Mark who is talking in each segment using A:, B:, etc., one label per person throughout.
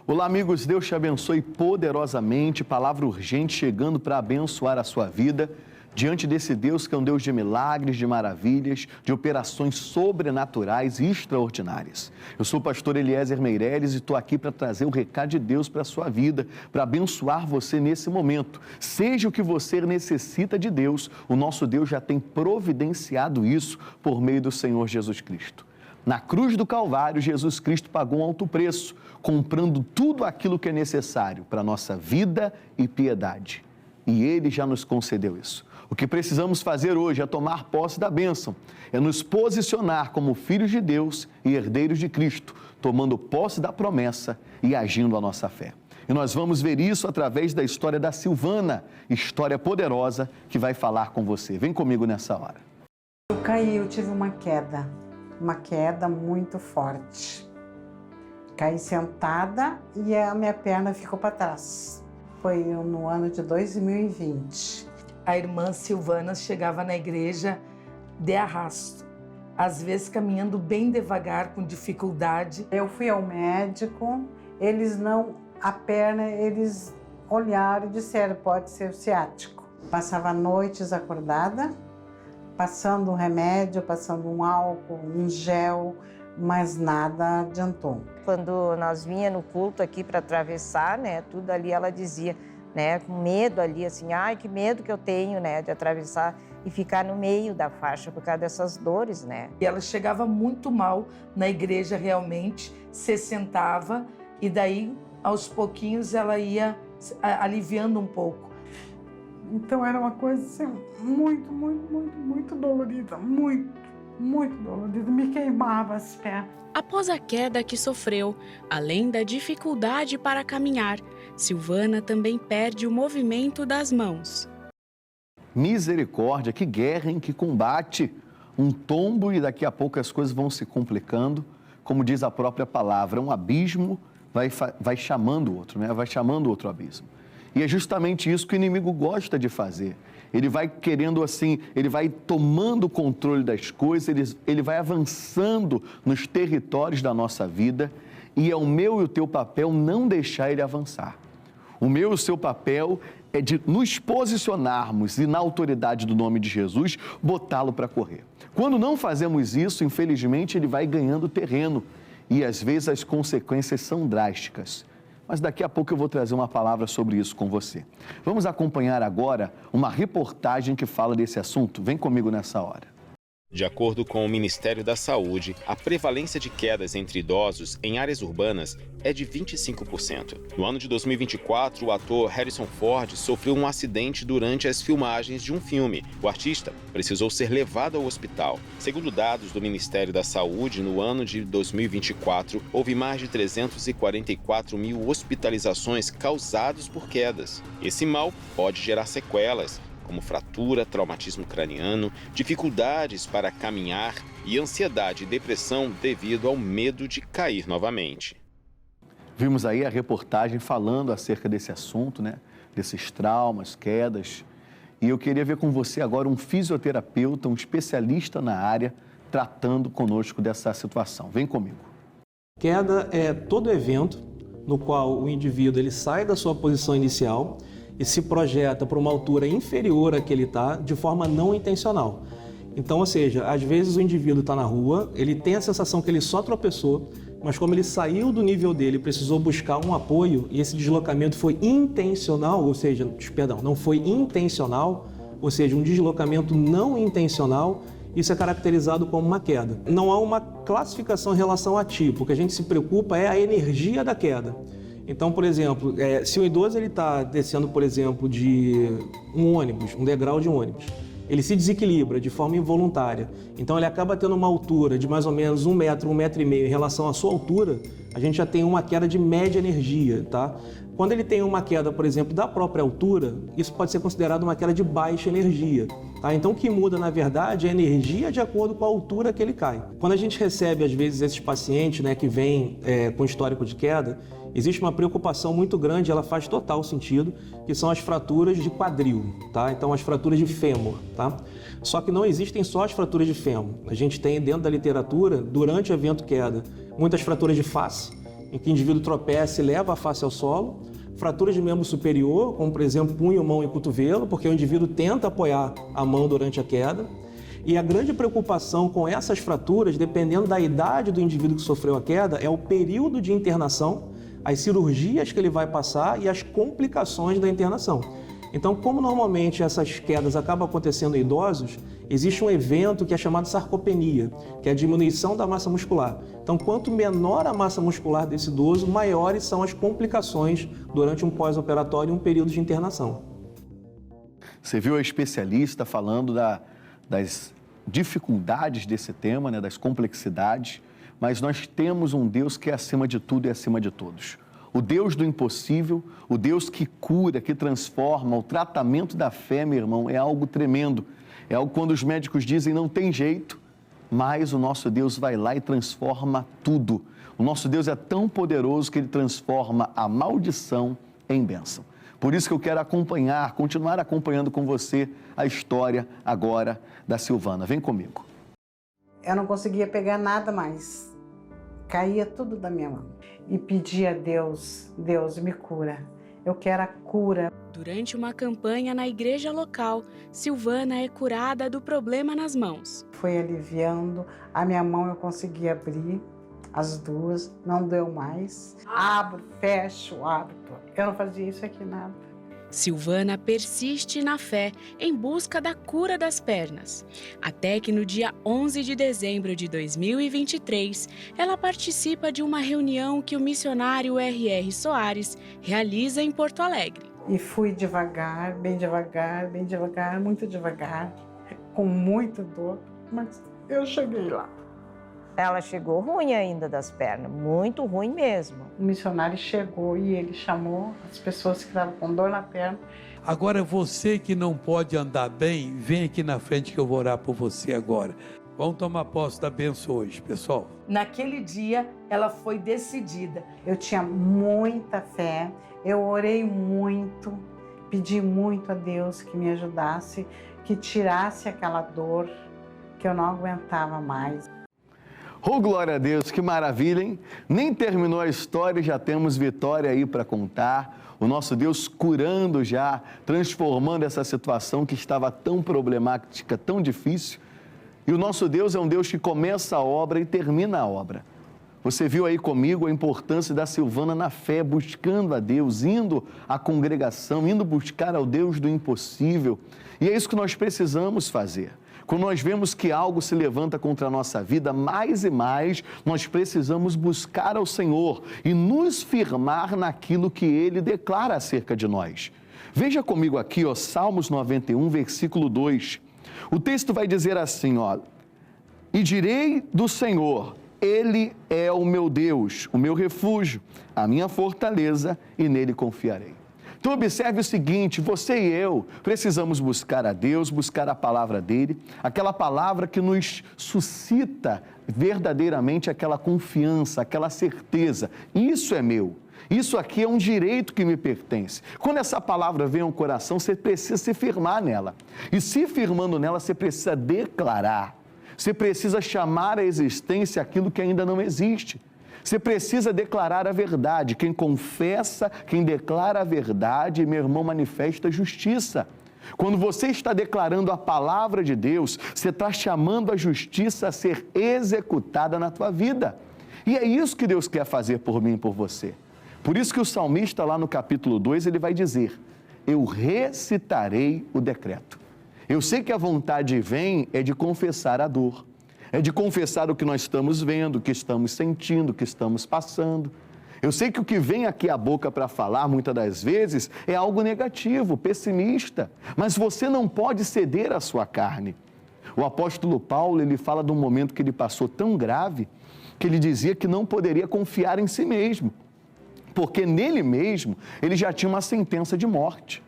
A: Olá, amigos, Deus te abençoe poderosamente, palavra urgente chegando para abençoar a sua vida, diante desse Deus que é um Deus de milagres, de maravilhas, de operações sobrenaturais e extraordinárias. Eu sou o pastor Eliezer Meireles e estou aqui para trazer o recado de Deus para a sua vida, para abençoar você nesse momento. Seja o que você necessita de Deus, o nosso Deus já tem providenciado isso por meio do Senhor Jesus Cristo. Na cruz do Calvário, Jesus Cristo pagou um alto preço, comprando tudo aquilo que é necessário para a nossa vida e piedade. E Ele já nos concedeu isso. O que precisamos fazer hoje é tomar posse da bênção, é nos posicionar como filhos de Deus e herdeiros de Cristo, tomando posse da promessa e agindo a nossa fé. E nós vamos ver isso através da história da Silvana, história poderosa que vai falar com você. Vem comigo nessa hora.
B: Eu caí, eu tive uma queda muito forte. Caí sentada e a minha perna ficou para trás. Foi no ano de 2020.
C: A irmã Silvana chegava na igreja de arrasto, às vezes caminhando bem devagar, com dificuldade.
B: Eu fui ao médico, eles olharam e disseram, pode ser ciático. Passava noites acordada, passando um remédio, passando um álcool, um gel, mas nada adiantou.
D: Quando nós vinha no culto aqui para atravessar, né, tudo ali ela dizia, né, com medo ali, assim, ai, que medo que eu tenho, né, de atravessar e ficar no meio da faixa por causa dessas dores, né.
C: E ela chegava muito mal na igreja realmente, se sentava e daí, aos pouquinhos, ela ia aliviando um pouco.
B: Então era uma coisa assim, muito dolorida, muito dolorida, me queimava as pernas.
E: Após a queda que sofreu, além da dificuldade para caminhar, Silvana também perde o movimento das mãos.
A: Misericórdia, que guerra, hein? Que combate! Um tombo e daqui a pouco as coisas vão se complicando. Como diz a própria palavra, um abismo vai chamando o outro, né? Vai chamando outro abismo. E é justamente isso que o inimigo gosta de fazer. Ele vai querendo assim, ele vai tomando o controle das coisas, ele vai avançando nos territórios da nossa vida e é o meu e o teu papel não deixar ele avançar. O meu e o seu papel é de nos posicionarmos e na autoridade do nome de Jesus, botá-lo para correr. Quando não fazemos isso, infelizmente, ele vai ganhando terreno e às vezes as consequências são drásticas. Mas daqui a pouco eu vou trazer uma palavra sobre isso com você. Vamos acompanhar agora uma reportagem que fala desse assunto. Vem comigo nessa hora.
F: De acordo com o Ministério da Saúde, a prevalência de quedas entre idosos em áreas urbanas é de 25%. No ano de 2024, o ator Harrison Ford sofreu um acidente durante as filmagens de um filme. O artista precisou ser levado ao hospital. Segundo dados do Ministério da Saúde, no ano de 2024, houve mais de 344 mil hospitalizações causadas por quedas. Esse mal pode gerar sequelas, como fratura, traumatismo craniano, dificuldades para caminhar e ansiedade e depressão devido ao medo de cair novamente.
A: Vimos aí a reportagem falando acerca desse assunto, né? Desses traumas, quedas. E eu queria ver com você agora um fisioterapeuta, um especialista na área, tratando conosco dessa situação. Vem comigo.
G: Queda é todo evento no qual o indivíduo ele sai da sua posição inicial e se projeta para uma altura inferior à que ele está, de forma não intencional. Então, ou seja, às vezes o indivíduo está na rua, ele tem a sensação que ele só tropeçou, mas como ele saiu do nível dele, precisou buscar um apoio e esse deslocamento foi intencional, ou seja, perdão, não foi intencional, ou seja, um deslocamento não intencional, isso é caracterizado como uma queda. Não há uma classificação em relação a tipo, o que a gente se preocupa é a energia da queda. Então, por exemplo, se o idoso está descendo, por exemplo, de um ônibus, um degrau de um ônibus, ele se desequilibra de forma involuntária, então ele acaba tendo uma altura de mais ou menos 1 metro, 1,5 metro em relação à sua altura, a gente já tem uma queda de média energia, tá? Quando ele tem uma queda, por exemplo, da própria altura, isso pode ser considerado uma queda de baixa energia, tá? Então o que muda, na verdade, é a energia de acordo com a altura que ele cai. Quando a gente recebe, às vezes, esses pacientes, né, que vêm com histórico de queda, existe uma preocupação muito grande, ela faz total sentido, que são as fraturas de quadril, tá? Então as fraturas de fêmur, tá? Só que não existem só as fraturas de fêmur. A gente tem dentro da literatura, durante o evento queda, muitas fraturas de face em que o indivíduo tropeça e leva a face ao solo, fraturas de membro superior, como por exemplo punho, mão e cotovelo, porque o indivíduo tenta apoiar a mão durante a queda. E a grande preocupação com essas fraturas, dependendo da idade do indivíduo que sofreu a queda, é o período de internação, as cirurgias que ele vai passar e as complicações da internação. Então, como normalmente essas quedas acabam acontecendo em idosos, existe um evento que é chamado sarcopenia, que é a diminuição da massa muscular. Então, quanto menor a massa muscular desse idoso, maiores são as complicações durante um pós-operatório e um período de internação.
A: Você viu a especialista falando das dificuldades desse tema, né, das complexidades, mas nós temos um Deus que é acima de tudo e acima de todos. O Deus do impossível, o Deus que cura, que transforma. O tratamento da fé, meu irmão, é algo tremendo. É algo quando os médicos dizem não tem jeito, mas o nosso Deus vai lá e transforma tudo. O nosso Deus é tão poderoso que ele transforma a maldição em bênção. Por isso que eu quero continuar acompanhando com você a história agora da Silvana. Vem comigo.
B: Eu não conseguia pegar nada mais. Caía tudo da minha mão. E pedia a Deus, Deus me cura. Eu quero a cura.
E: Durante uma campanha na igreja local, Silvana é curada do problema nas mãos.
B: Foi aliviando. A minha mão eu consegui abrir. As duas, não deu mais. Abro, fecho, abro. Eu não fazia isso aqui nada.
E: Silvana persiste na fé em busca da cura das pernas, até que no dia 11 de dezembro de 2023, ela participa de uma reunião que o missionário R.R. Soares realiza em Porto Alegre.
B: E fui devagar, muito devagar, com muita dor, mas eu cheguei lá.
D: Ela chegou ruim ainda das pernas, muito ruim mesmo.
B: O missionário chegou e ele chamou as pessoas que estavam com dor na perna.
H: Agora você que não pode andar bem, vem aqui na frente que eu vou orar por você agora. Vamos tomar posse da bênção hoje, pessoal.
C: Naquele dia, ela foi decidida.
B: Eu tinha muita fé, eu orei muito, pedi muito a Deus que me ajudasse, que tirasse aquela dor que eu não aguentava mais.
A: Oh, glória a Deus, que maravilha, hein? Nem terminou a história e já temos vitória aí para contar. O nosso Deus curando já, transformando essa situação que estava tão problemática, tão difícil. E o nosso Deus é um Deus que começa a obra e termina a obra. Você viu aí comigo a importância da Silvana na fé, buscando a Deus, indo à congregação, indo buscar ao Deus do impossível. E é isso que nós precisamos fazer. Quando nós vemos que algo se levanta contra a nossa vida, mais e mais nós precisamos buscar ao Senhor e nos firmar naquilo que Ele declara acerca de nós. Veja comigo aqui, ó, Salmos 91, versículo 2. O texto vai dizer assim, ó: e direi do Senhor, Ele é o meu Deus, o meu refúgio, a minha fortaleza, e nele confiarei. Então observe o seguinte, você e eu precisamos buscar a Deus, buscar a palavra dele, aquela palavra que nos suscita verdadeiramente aquela confiança, aquela certeza. Isso é meu, isso aqui é um direito que me pertence. Quando essa palavra vem ao coração, você precisa se firmar nela. E se firmando nela, você precisa declarar, você precisa chamar à existência aquilo que ainda não existe. Você precisa declarar a verdade. Quem confessa, quem declara a verdade, meu irmão, manifesta justiça. Quando você está declarando a palavra de Deus, você está chamando a justiça a ser executada na tua vida. E é isso que Deus quer fazer por mim e por você. Por isso que o salmista lá no capítulo 2, ele vai dizer, eu recitarei o decreto. Eu sei que a vontade vem é de confessar a dor. É de confessar o que nós estamos vendo, o que estamos sentindo, o que estamos passando. Eu sei que o que vem aqui à boca para falar, muitas das vezes, é algo negativo, pessimista. Mas você não pode ceder à sua carne. O apóstolo Paulo, ele fala de um momento que ele passou tão grave, que ele dizia que não poderia confiar em si mesmo. Porque nele mesmo, ele já tinha uma sentença de morte.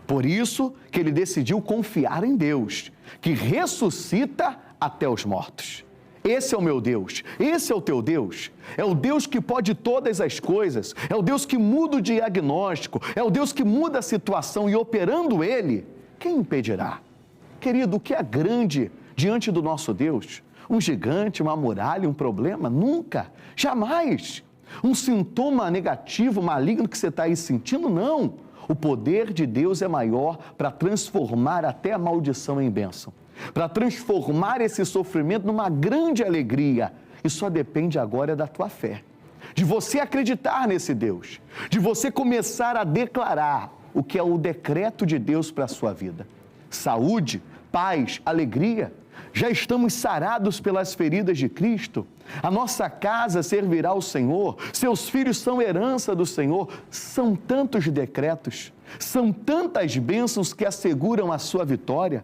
A: Por isso que ele decidiu confiar em Deus, que ressuscita até os mortos. Esse é o meu Deus, esse é o teu Deus, é o Deus que pode todas as coisas, é o Deus que muda o diagnóstico, é o Deus que muda a situação e operando Ele, quem impedirá? Querido, o que é grande diante do nosso Deus? Um gigante, uma muralha, um problema? Nunca, jamais. um sintoma negativo, maligno que você está aí sentindo? Não. O poder de Deus é maior para transformar até a maldição em bênção, para transformar esse sofrimento numa grande alegria. E só depende agora da tua fé, de você acreditar nesse Deus, de você começar a declarar o que é o decreto de Deus para a sua vida. Saúde, paz, alegria. Já estamos sarados pelas feridas de Cristo. A nossa casa servirá ao Senhor. Seus filhos são herança do Senhor. São tantos decretos, são tantas bênçãos que asseguram a sua vitória.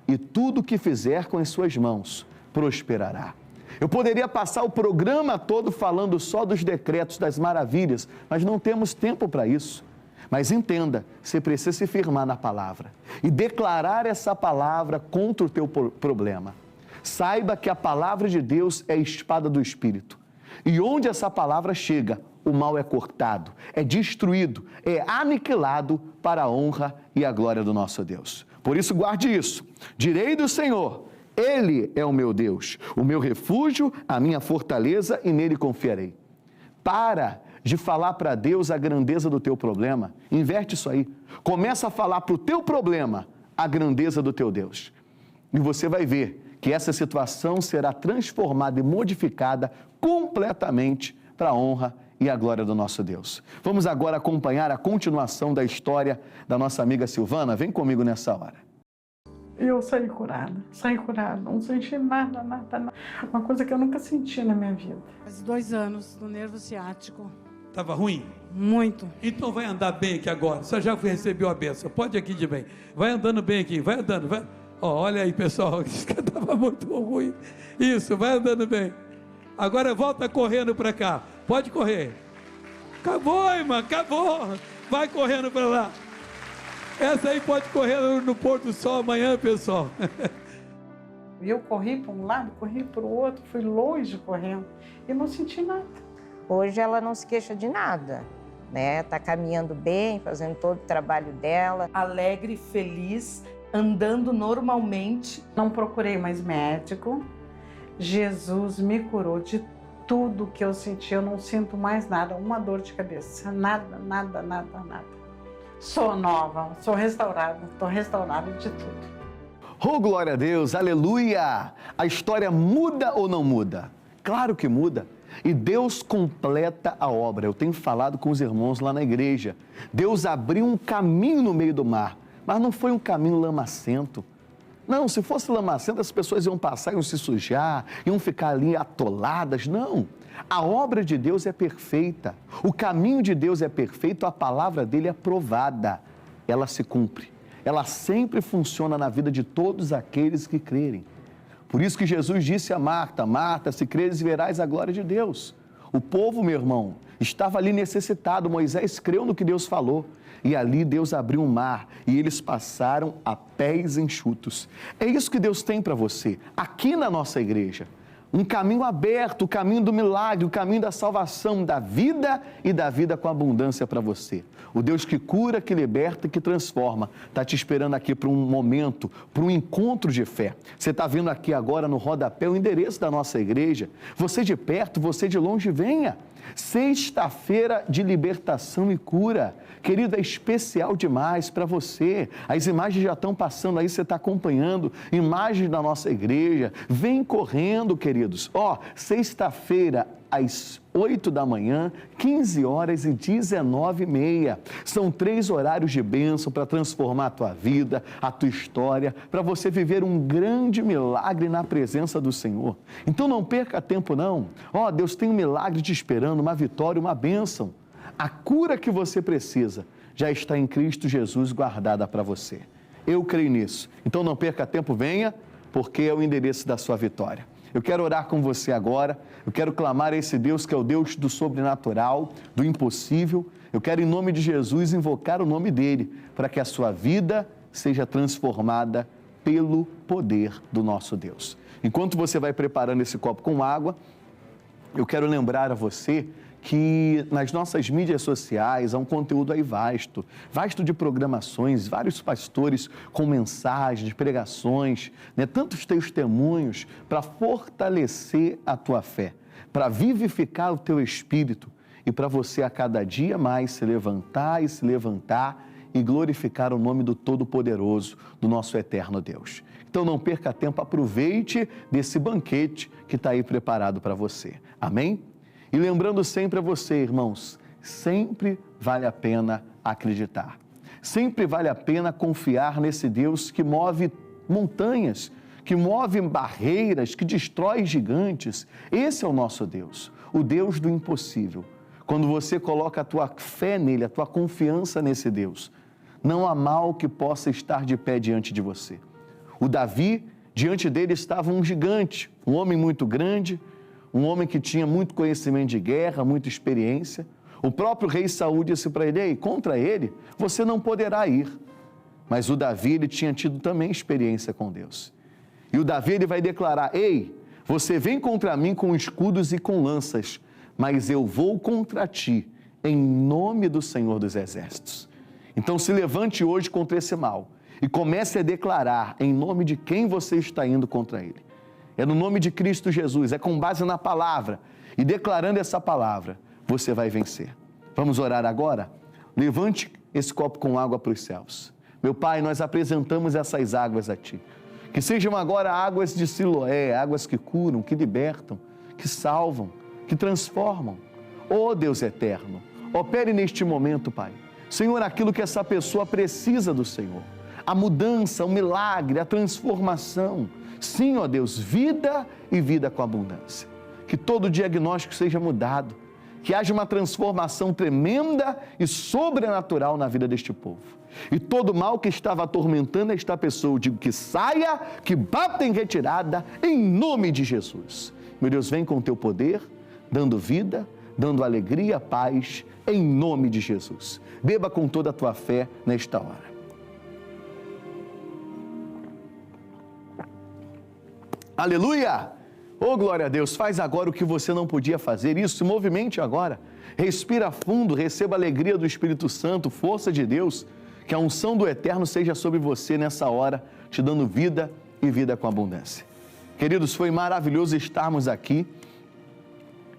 A: E tudo que fizer com as suas mãos prosperará. Eu poderia passar o programa todo falando só dos decretos, das maravilhas, mas não temos tempo para isso. Mas entenda, você precisa se firmar na palavra e declarar essa palavra contra o teu problema. Saiba que a palavra de Deus é a espada do Espírito. E onde essa palavra chega, o mal é cortado, é destruído, é aniquilado para a honra e a glória do nosso Deus. Por isso, guarde isso. Direi do Senhor, Ele é o meu Deus, o meu refúgio, a minha fortaleza, e nele confiarei. Para de falar para Deus a grandeza do teu problema. Inverte isso aí. Começa a falar para o teu problema a grandeza do teu Deus. E você vai ver que essa situação será transformada e modificada completamente para a honra e a glória do nosso Deus. Vamos agora acompanhar a continuação da história da nossa amiga Silvana. Vem comigo nessa hora.
B: Eu saí curada, não senti nada. Uma coisa que eu nunca senti na minha vida.
I: Faz 2 anos no nervo ciático.
H: Estava ruim?
I: Muito.
H: Então vai andar bem aqui agora. Você já recebeu a benção. Pode ir aqui de bem. Vai andando bem aqui. Vai andando. Vai. Ó, olha aí, pessoal. Estava muito ruim. Isso, vai andando bem. Agora volta correndo para cá. Pode correr. Acabou, irmã. Acabou. Vai correndo para lá. Essa aí pode correr no pôr do sol amanhã, pessoal.
B: E eu corri para um lado, corri para o outro, fui longe correndo e não senti nada.
D: Hoje ela não se queixa de nada, né? Tá caminhando bem, fazendo todo o trabalho dela.
C: Alegre, feliz, andando normalmente.
B: Não procurei mais médico. Jesus me curou de tudo que eu senti. Eu não sinto mais nada, uma dor de cabeça. Nada. Sou nova, sou restaurada, estou restaurada de tudo.
A: Oh, glória a Deus, aleluia! A história muda ou não muda? Claro que muda. E Deus completa a obra. Eu tenho falado com os irmãos lá na igreja. Deus abriu um caminho no meio do mar, mas não foi um caminho lamacento. Não, se fosse lamacento, as pessoas iam passar, iam se sujar, iam ficar ali atoladas. Não, a obra de Deus é perfeita. O caminho de Deus é perfeito, a palavra dele é provada. Ela se cumpre. Ela sempre funciona na vida de todos aqueles que crerem. Por isso que Jesus disse a Marta, Marta, se creres verás a glória de Deus. O povo, meu irmão, estava ali necessitado. Moisés creu no que Deus falou. E ali Deus abriu um mar e eles passaram a pés enxutos. É isso que Deus tem para você, aqui na nossa igreja. Um caminho aberto, o caminho do milagre, o caminho da salvação, da vida e da vida com abundância para você. O Deus que cura, que liberta e que transforma, está te esperando aqui para um momento, para um encontro de fé. Você está vendo aqui agora no rodapé o endereço da nossa igreja. Você de perto, você de longe, venha. Sexta-feira de libertação e cura. Querido, é especial demais para você. As imagens já estão passando aí, você está acompanhando. Imagens da nossa igreja. Vem correndo, queridos. Ó, sexta-feira, às 8 da manhã, 15 horas e 19h30. São 3 horários de bênção para transformar a tua vida, a tua história, para você viver um grande milagre na presença do Senhor. Então não perca tempo não. Ó, Deus tem um milagre te esperando, uma vitória, uma bênção. A cura que você precisa já está em Cristo Jesus guardada para você. Eu creio nisso. Então não perca tempo, venha, porque é o endereço da sua vitória. Eu quero orar com você agora, eu quero clamar a esse Deus que é o Deus do sobrenatural, do impossível. Eu quero, em nome de Jesus, invocar o nome dele, para que a sua vida seja transformada pelo poder do nosso Deus. Enquanto você vai preparando esse copo com água, eu quero lembrar a você que nas nossas mídias sociais há um conteúdo aí vasto de programações, vários pastores com mensagens, pregações, né? Tantos testemunhos para fortalecer a tua fé, para vivificar o teu espírito e para você a cada dia mais se levantar e glorificar o nome do Todo-Poderoso, do nosso eterno Deus. Então não perca tempo, aproveite desse banquete que está aí preparado para você. Amém? E lembrando sempre a você, irmãos, sempre vale a pena acreditar. Sempre vale a pena confiar nesse Deus que move montanhas, que move barreiras, que destrói gigantes. Esse é o nosso Deus, o Deus do impossível. Quando você coloca a tua fé nele, a tua confiança nesse Deus, não há mal que possa estar de pé diante de você. O Davi, diante dele estava um gigante, um homem muito grande, um homem que tinha muito conhecimento de guerra, muita experiência. O próprio rei Saul disse para ele: ei, contra ele você não poderá ir. Mas o Davi, ele tinha tido também experiência com Deus. E o Davi, ele vai declarar: ei, você vem contra mim com escudos e com lanças, mas eu vou contra ti em nome do Senhor dos Exércitos. Então se levante hoje contra esse mal e comece a declarar em nome de quem você está indo contra ele. É no nome de Cristo Jesus, é com base na palavra. E declarando essa palavra, você vai vencer. Vamos orar agora? Levante esse copo com água para os céus. Meu Pai, nós apresentamos essas águas a Ti. Que sejam agora águas de Siloé, águas que curam, que libertam, que salvam, que transformam. Oh Deus eterno, opere neste momento, Pai. Senhor, aquilo que essa pessoa precisa do Senhor. A mudança, o milagre, a transformação. Sim, ó Deus, vida e vida com abundância. Que todo diagnóstico seja mudado. Que haja uma transformação tremenda e sobrenatural na vida deste povo. E todo mal que estava atormentando esta pessoa, eu digo que saia, que bata em retirada, em nome de Jesus. Meu Deus, vem com o teu poder, dando vida, dando alegria, paz, em nome de Jesus. Beba com toda a tua fé nesta hora. Aleluia! Oh, glória a Deus, faz agora o que você não podia fazer, isso, movimente agora. Respira fundo, receba a alegria do Espírito Santo, força de Deus, que a unção do Eterno seja sobre você nessa hora, te dando vida e vida com abundância. Queridos, foi maravilhoso estarmos aqui,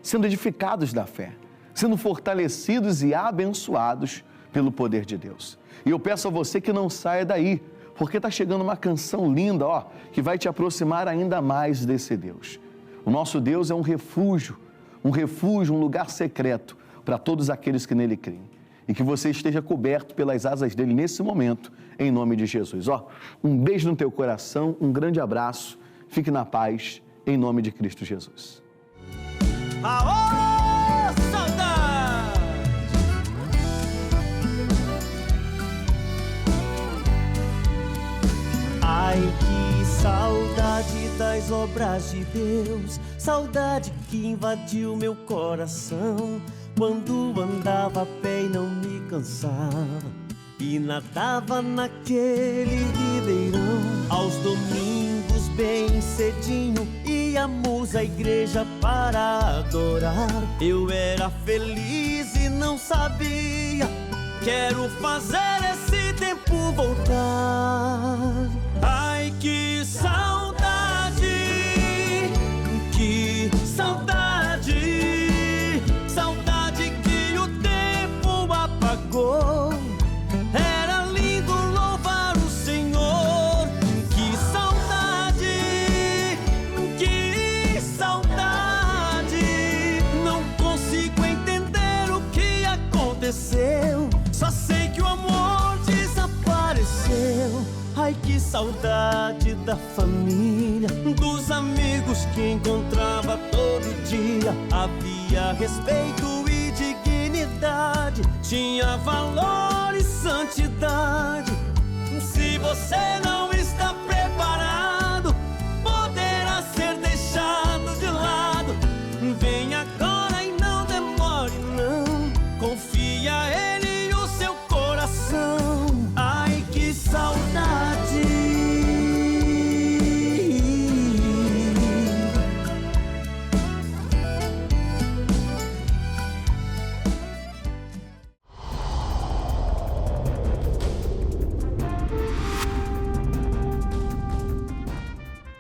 A: sendo edificados da fé, sendo fortalecidos e abençoados pelo poder de Deus. E eu peço a você que não saia daí, porque está chegando uma canção linda, ó, que vai te aproximar ainda mais desse Deus. O nosso Deus é um refúgio, um lugar secreto para todos aqueles que nele creem. E que você esteja coberto pelas asas dele nesse momento, em nome de Jesus. Ó, um beijo no teu coração, um grande abraço, fique na paz, em nome de Cristo Jesus.
J: Aô, saudade! Ai, que saudade das obras de Deus, saudade que invadiu meu coração, quando andava a pé e não me cansava, e nadava naquele ribeirão. Aos domingos bem cedinho íamos à igreja para adorar. Eu era feliz e não sabia, quero fazer esse tempo voltar. Ai, que saudade, que saudade, saudade que o tempo apagou. Era lindo louvar o Senhor. Que saudade, que saudade. Não consigo entender o que aconteceu, só sei que o amor desapareceu. Ai, que saudade da família, dos amigos que encontrava todo dia. Havia respeito e dignidade, tinha valor e santidade. Se você não está presente,